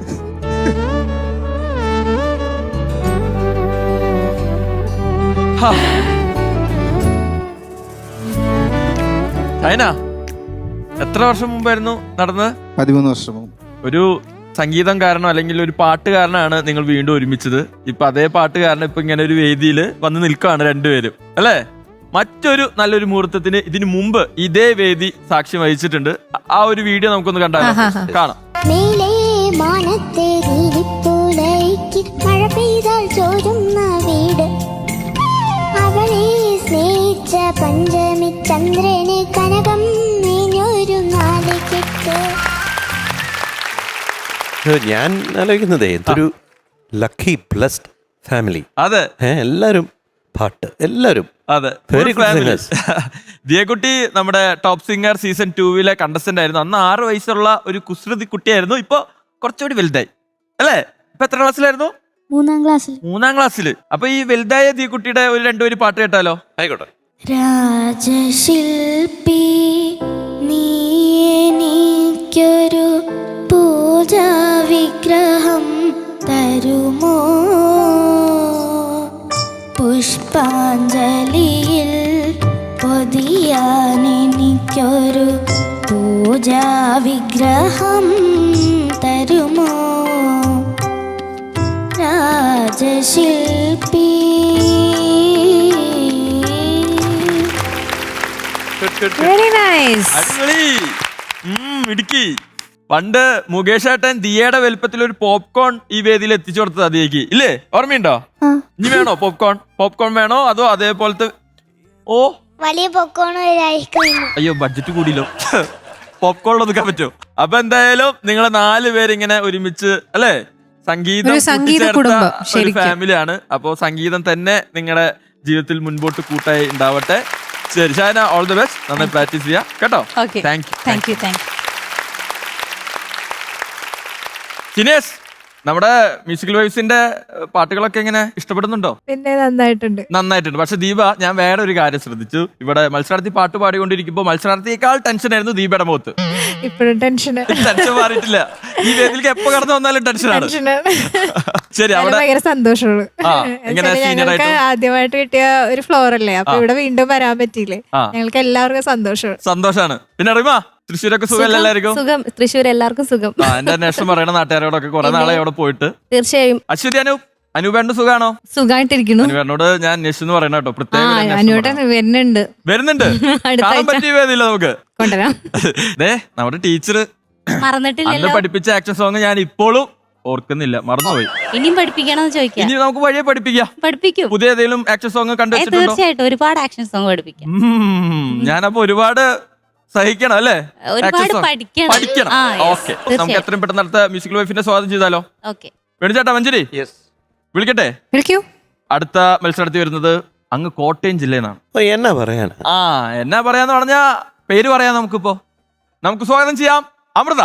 എത്ര വർഷം മുമ്പായിരുന്നു നടന്നത്? 13 വർഷം മുമ്പ്. ഒരു സംഗീതം കാരണം അല്ലെങ്കിൽ ഒരു പാട്ടുകാരനാണ് നിങ്ങൾ വീണ്ടും ഒരുമിച്ചത്. ഇപ്പൊ അതേ പാട്ടുകാരൻ ഇപ്പൊ ഇങ്ങനെ ഒരു വേദിയിൽ വന്ന് നിൽക്കുകയാണ് രണ്ടുപേരും അല്ലേ? മറ്റൊരു നല്ലൊരു മുഹൂർത്തത്തിന് ഇതിനു മുമ്പ് ഇതേ വേദി സാക്ഷ്യം വഹിച്ചിട്ടുണ്ട്. ആ ഒരു വീഡിയോ നമുക്കൊന്ന് കണ്ടാലോ? കാണാം. മഴ പെയ്താൽ ചോരുന്ന വീട്, അവളെ സ്നേഹിച്ച പഞ്ചമി ചന്ദ്രന് കനകം നീഞ്ഞൊരു നാളികെട്ട്. ഞാൻ ആലോചിക്കുന്നതേ എന്തൊരു ലക്കി ബ്ലെസ്ഡ് ഫാമിലി. അതെ, എല്ലാരും പാട്ട് എല്ലാവരും അതെ, വെരി ഗുഡ് സിംഗേഴ്സ്. ദിയക്കുട്ടി നമ്മുടെ ടോപ്പ് സിംഗർ സീസൺ 2 കണ്ടസ്റ്റന്റ് ആയിരുന്നു. അന്ന് 6 വയസ്സുള്ള ഒരു കുസൃതി കുട്ടിയായിരുന്നു. ഇപ്പൊ കുറച്ചുകൂടി വലുതായി അല്ലേ? ഇപ്പൊ എത്ര ക്ലാസ്സിലായിരുന്നു? 3ാം ക്ലാസ്സിൽ. 3ാം ക്ലാസ്സിൽ. അപ്പൊ ഈ വലുതായ ദിയക്കുട്ടിയുടെ ഒരു 2 പാട്ട് കേട്ടാലോ? ആയിക്കോട്ടെ. രാജശില്പി നീ എനിക്കൊരു പൂജാ വിഗ്രഹം തരുമോ, പുഷ്പാഞ്ജലിയിൽ പൊതിയാൻ എനിക്കൊരു പൂജാ വിഗ്രഹം തരുമോ, രാജശില്പി. Very nice. അടിപൊളി. ഇടുക്കി. പണ്ട് മുകേഷ് ഏട്ടൻ ദിയയുടെ വലുപ്പത്തിൽ ഒരു പോപ്കോൺ ഈ വേദിയിൽ എത്തിച്ചു കൊടുത്തത് അതിയേക്ക് ഇല്ലേ? ഓർമ്മയുണ്ടോ? ഇനി വേണോ പോപ്കോൺ? പോപ്കോൺ വേണോ അതോ അതേപോലത്തെ? ഓ, വലിയ പോപ്കോൺ, അയ്യോ ബഡ്ജറ്റ് കൂടിയല്ലോ. പോപ്കോൺ ഒതുക്കാൻ പറ്റുമോ? അപ്പൊ എന്തായാലും നിങ്ങൾ 4 പേരിങ്ങനെ ഒരുമിച്ച് അല്ലേ സംഗീതം ഒരു സംഗീത കൂട്ടിച്ചേർത്ത കുടുംബം, ഒരു ശരിക്കും. ഫാമിലിയാണ്. അപ്പോ സംഗീതം തന്നെ നിങ്ങളുടെ ജീവിതത്തിൽ മുൻപോട്ട് കൂട്ടായി ഉണ്ടാവട്ടെ. ശരി ഷാന, ഓൾ ദി ബെസ്റ്റ്. നന്നായി പ്രാക്ടീസ് ചെയ്യാം കേട്ടോ. Okay. Thank you. Thank you. Sinesh, നമ്മുടെ മ്യൂസിക്കൽ വൈബ്സിന്റെ പാട്ടുകളൊക്കെ എങ്ങനെ ഇഷ്ടപ്പെടുന്നുണ്ടോ? പിന്നെ നന്നായിട്ടുണ്ട്. നന്നായിട്ടുണ്ട്. പക്ഷെ ദീപ, ഞാൻ വേറെ ഒരു കാര്യം ശ്രദ്ധിച്ചു. ഇവിടെ മത്സരാർത്ഥി പാട്ട് പാടിക്കൊണ്ടിരിക്കുമ്പോൾ മത്സരാർത്ഥിയേക്കാൾ ടെൻഷൻ ആയിരുന്നു ദീപയുടെ മുഖത്ത്. ഇപ്പോഴും ടെൻഷന്. ടെൻഷൻ മാറിയിട്ടില്ല. ഈ വേദിയിലേക്ക് എപ്പോ കടന്നു വന്നാലും ടെൻഷനാണ്. ശരി, അവിടെ ഭയങ്കര സന്തോഷമുള്ളൂ. എങ്ങനെ സീനിയർ ഞങ്ങൾക്ക് ആയിട്ട് ആദ്യമായിട്ട് കിട്ടിയ ഒരു ഫ്ലോർ അല്ലേ, അപ്പൊ ഇവിടെ വീണ്ടും വരാൻ പറ്റിയില്ലേ, ഞങ്ങൾക്ക് എല്ലാവർക്കും സന്തോഷം. സന്തോഷാണ്. പിന്നെ റിമ, തൃശ്ശൂരൊക്കെ സുഖം എല്ലാവർക്കും? സുഖം. തൃശ്ശൂർ എല്ലാവർക്കും സുഖം. എന്റെ അന്വേഷണം പറയണ നാട്ടുകാരോടൊക്കെ കുറെ നാളെ അവിടെ പോയിട്ട്. തീർച്ചയായും. അശ്വതി, അനൂപേണ്ട സുഖാണോ? സുഖമായിട്ടിരിക്കുന്നു. അനുപേട്ടനോട് ഞാൻ അന്വേഷിച്ചു പറയണ കേട്ടോ, പ്രത്യേകം വരുന്നുണ്ട്. വരുന്നുണ്ട്. കാണാൻ പറ്റിയ വേദിയില്ല നമുക്ക്. കൊണ്ടുവരാം. നമ്മുടെ ടീച്ചർ മറന്നിട്ടില്ല. അന്ന് പഠിപ്പിച്ച ആക്ഷൻ സോങ് ഞാൻ ഇപ്പോഴും ഓർക്കുന്നില്ല, മറന്നുപോയി. ഇനിയും പഠിപ്പിക്കണമെന്ന് ചോദിക്കാം. ഇനി നമുക്ക് വഴിയെ പഠിപ്പിക്കും. പുതിയ ഏതെങ്കിലും ആക്ഷൻ സോങ് കണ്ടുവച്ചിട്ടുണ്ടോ? തീർച്ചയായിട്ടും ഒരുപാട് ആക്ഷൻ സോങ് പഠിപ്പിക്കാം. ഞാനപ്പോ ഒരുപാട് സഹിക്കണം അല്ലേ? ഒരുപാട് പഠിക്കണം. ഓക്കെ, നമുക്ക് എത്രയും പെട്ടെന്ന് അടുത്ത മ്യൂസിക്കൽ വൈഫിന്റെ സ്വാഗതം ചെയ്താലോ? ഓക്കെ. വേണിച്ചേട്ടാ, മഞ്ജരി വിളിക്കട്ടെ? വിളിക്കൂ. അടുത്ത മത്സരത്തിൽ വരുന്നത് അങ്ങ് കോട്ടയം ജില്ലയിൽ നിന്നാണ്. എന്നാ പറയാനാ? എന്നാ പറയാന്ന് പറഞ്ഞാ പേര് പറയാം നമുക്കിപ്പോ. നമുക്ക് സ്വാഗതം ചെയ്യാം അമൃത.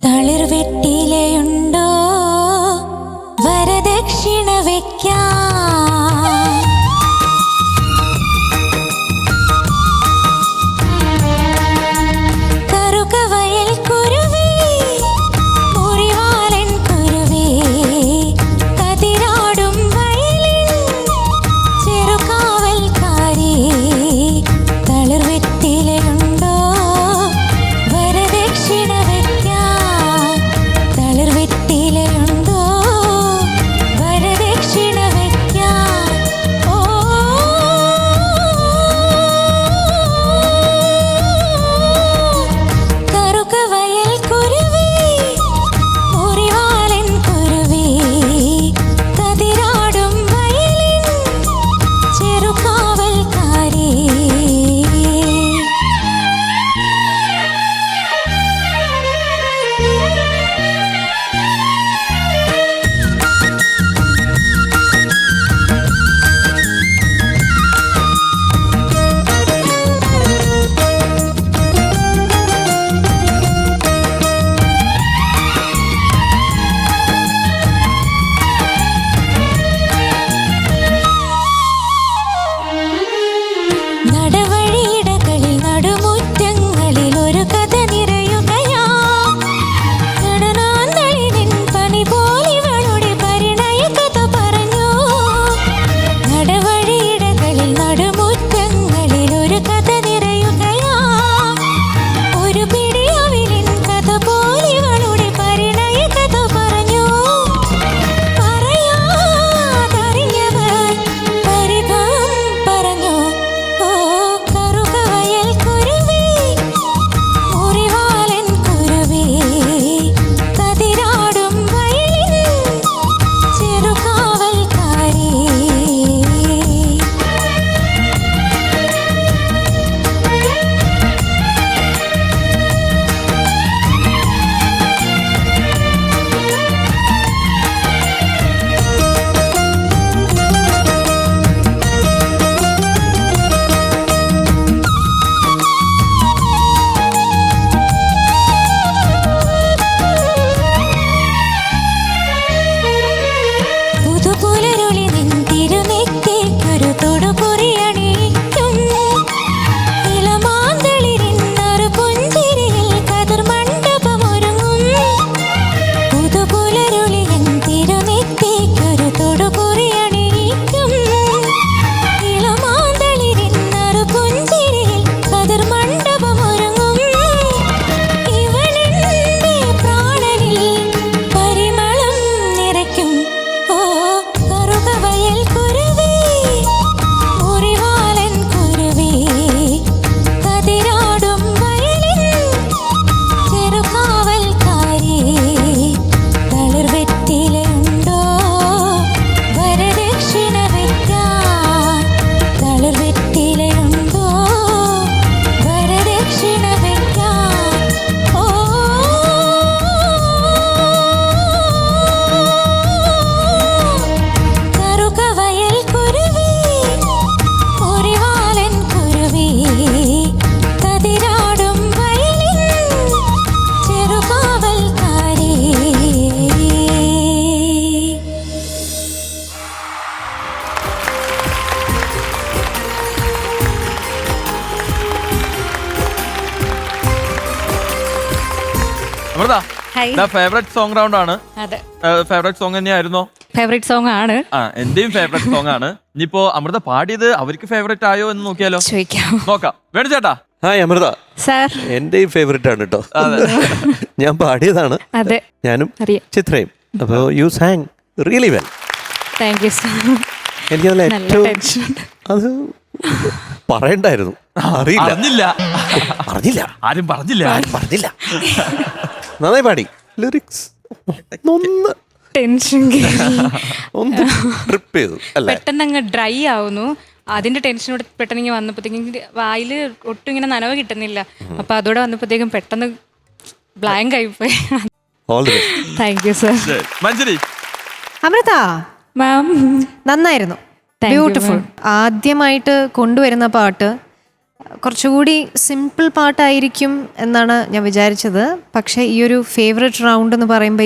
തളിർവെറ്റിലയുണ്ടോ വരദക്ഷിണ വെക്കാം, Amrutha Hi. Favourite song round ആണ്. അതെ, ഫേവറേറ്റ് സോങ് തന്നെയായിരുന്നോ? ഫേവറേറ്റ് സോങ് ആണ്. എന്റെയും ഫേവറേറ്റ് സോങ് ആണ്. ഇനിയിപ്പോ അമൃത പാടിയത് അവർക്ക് ഫേവറേറ്റ് ആയോ എന്ന് നോക്കിയാലോ? ചോദിക്കാം. നോക്കാം. വേണു ചേട്ടാ. Hi Amrutha, sir. എന്റെയും ഫേവറേറ്റ് ആണ് കേട്ടോ. ഞാൻ പാടിയതാണ്. അതെ, ഞാനും അറിയാം. ചിത്രയും. അപ്പോൾ you sang really well. Thank you sir. എനിക്ക് നല്ല നല്ല ഏറ്റവും ടെൻഷൻ. അത് പറയണ്ടായിരുന്നു. അറിയില്ല, പറഞ്ഞില്ല, ആരും പറഞ്ഞില്ല. പറഞ്ഞില്ല. നന്നായി പാടി. ലിറിക്സ് ഒന്ന് ടെൻഷൻ ഒന്ന് ട്രിപ്പ് ചെയ്തു അല്ലേ? പെട്ടെന്ന് അങ്ങ് ഡ്രൈ ആവുന്നു. അതിന്റെ ടെൻഷനോട് പെട്ടെന്ന് ഇങ്ങനെ വന്നപ്പോഴത്തേക്കും വായില് ഒട്ടും ഇങ്ങനെ നനവ് കിട്ടുന്നില്ല. അപ്പൊ അതോടെ വന്നപ്പോഴത്തേക്കും പെട്ടെന്ന് ബ്ലാങ്ക് ആയിപ്പോയി. All the best. Thank you sir. Manjari. Amrita ma'am, നന്നായിരുന്നു, Thank you, ബ്യൂട്ടിഫുൾ. ആദ്യമായിട്ട് കൊണ്ടുവരുന്ന പാട്ട് കുറച്ചുകൂടി സിമ്പിൾ പാട്ടായിരിക്കും എന്നാണ് ഞാൻ വിചാരിച്ചത്. പക്ഷേ ഈ ഒരു ഫേവറേറ്റ് റൗണ്ട് എന്ന് പറയുമ്പോൾ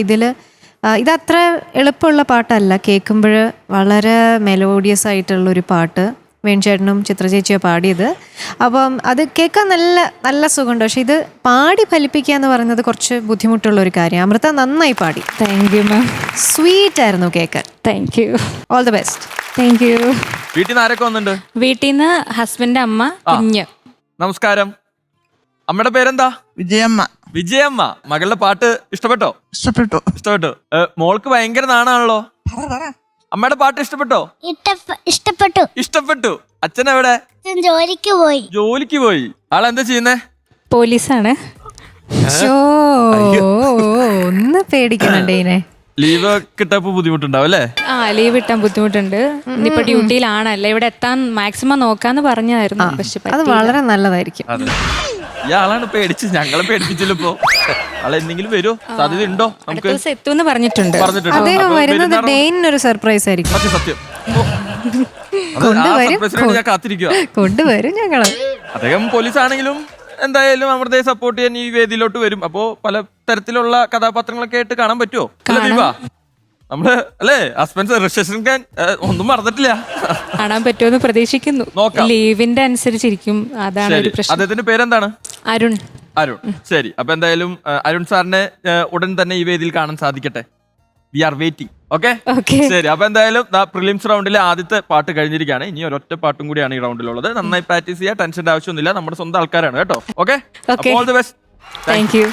ഇതത്ര എളുപ്പമുള്ള പാട്ടല്ല. കേൾക്കുമ്പോൾ വളരെ മെലോഡിയസ് ആയിട്ടുള്ളൊരു പാട്ട് വേണിച്ചേട്ടനും ചിത്രചേച്ചിയോ പാടിയത്. അപ്പം അത് കേൾക്കാൻ നല്ല നല്ല സുഖമുണ്ട്. പക്ഷെ ഇത് പാടി ഫലിപ്പിക്കുക എന്ന് പറയുന്നത് കുറച്ച് ബുദ്ധിമുട്ടുള്ള ഒരു കാര്യം. അമൃത നന്നായി പാടി. Thank you ma'am. സ്വീറ്റ് ആയിരുന്നു കേൾക്കാൻ. Thank you. All the best. Thank U. വീട്ടിൽ നിന്ന് ആരൊക്കെ വന്നിട്ടുണ്ട്? വീട്ടിൽ നിന്ന് ഹസ്ബൻഡ്, അമ്മ, കുഞ്ഞ്. നമസ്കാരം. അമ്മയുടെ പേരെന്താ? വിജയമ്മ. വിജയമ്മ. മകളുടെ പാട്ട് ഇഷ്ടപ്പെട്ടോ? ഇഷ്ടപ്പെട്ടു. മോൾക്ക് ഭയങ്കര നാണാണല്ലോ. അമ്മയുടെ പാട്ട് ഇഷ്ടപ്പെട്ടോ? ഇഷ്ടപ്പെട്ടു. അച്ഛൻ എവിടെ? ജോലിക്ക് പോയി. ആളെന്താ ചെയ്യുന്നേ? പോലീസാണ്. ഒന്ന് പേടിക്കുന്നുണ്ട് ഇതിനെ. ലീവ് കിട്ടപ്പോ ബുദ്ധിമുട്ടുണ്ടാവും അല്ലേ? ലീവ് കിട്ടാൻ ബുദ്ധിമുട്ടുണ്ട്. ഇന്നിപ്പോ ഡ്യൂട്ടിയിലാണല്ലേ, ഇവിടെ എത്താൻ മാക്സിമം നോക്കാന്ന് പറഞ്ഞായിരുന്നു. പക്ഷെ അത് വളരെ നല്ലതായിരിക്കും. ഇയാളാണ് പേടിച്ച് ഞങ്ങളെ പേടിപ്പിച്ചില്ലപ്പോ. ആളെ എന്തെങ്കിലും വരുമോ? സാധ്യത ഉണ്ടോ? നമുക്ക് ദിവസം എത്തുമെന്ന് പറഞ്ഞിട്ടുണ്ട്. അദ്ദേഹം വരുന്നത് ഡെയിനൊരു സർപ്രൈസ് ആയിരിക്കും. സത്യം. ഞാൻ കാത്തിരിക്കുക. കൊണ്ടുവരും ഞങ്ങള്. അദ്ദേഹം പോലീസ് ആണെങ്കിലും എന്തായാലും അമൃതയെ സപ്പോർട്ട് ചെയ്യാൻ ഈ വേദിയിലോട്ട് വരും. അപ്പോ പല തരത്തിലുള്ള കഥാപാത്രങ്ങളൊക്കെ ആയിട്ട് കാണാൻ പറ്റുമോ? നമ്മള് അല്ലേ സസ്പെൻസ് രജിസ്ട്രേഷൻ ഒന്നും മറന്നിട്ടില്ല. കാണാൻ പറ്റുമെന്ന് പ്രതീക്ഷിക്കുന്നു. ലീവിന്റെ അനുസരിച്ചിരിക്കും. അതാണ് ഒരു പ്രശ്നം. അദ്ദേഹത്തിന്റെ പേരെന്താണ്? അരുൺ. ശരി. അപ്പൊ എന്തായാലും അരുൺ സാറിനെ ഉടൻ തന്നെ ഈ വേദിയിൽ കാണാൻ സാധിക്കട്ടെ. V are waiting. ഓക്കെ, ശരി. അപ്പൊ എന്തായാലും പ്രിലിംസ് റൗണ്ടിലെ ആദ്യത്തെ പാട്ട് കഴിഞ്ഞിരിക്കുകയാണ്. ഇനി ഒരൊറ്റ പാട്ടും കൂടിയാണ് ഈ റൗണ്ടിലുള്ളത്. നന്നായി പ്രാക്ടീസ് ചെയ്യുക. ടെൻഷന്റെ ആവശ്യമൊന്നുമില്ല. നമ്മുടെ സ്വന്തം ആൾക്കാരാണ് കേട്ടോ. Okay, all the best. Thank U.